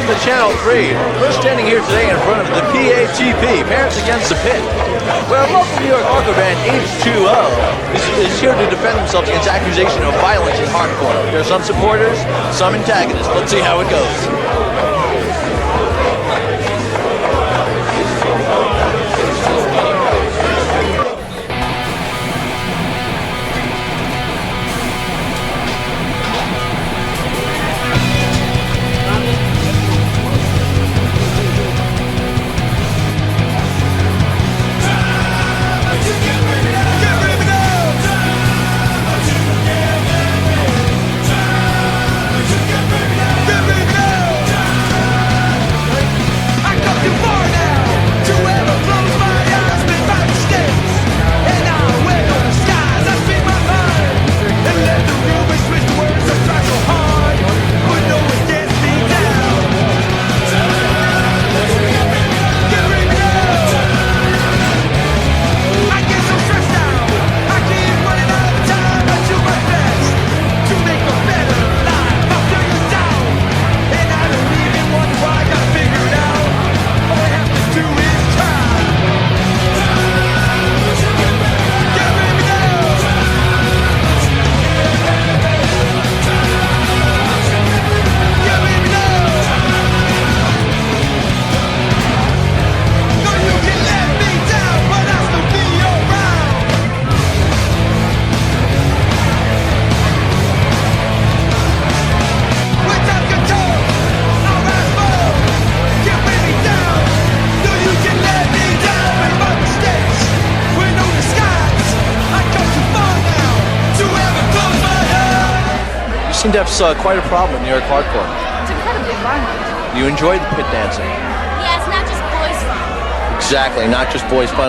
welcome to Channel 3. We're standing here today in front of the PATP, Parents Against the Pit, where a local New York hardcore band, H2O, is here to defend themselves against accusation of violence in hardcore. There are some supporters, some antagonists. Let's see how it goes. You seem to have quite a problem with New York hardcore. It's incredibly violent. You enjoy the pit dancing. Yeah, it's not just boys' fun. Exactly, not just boys fun.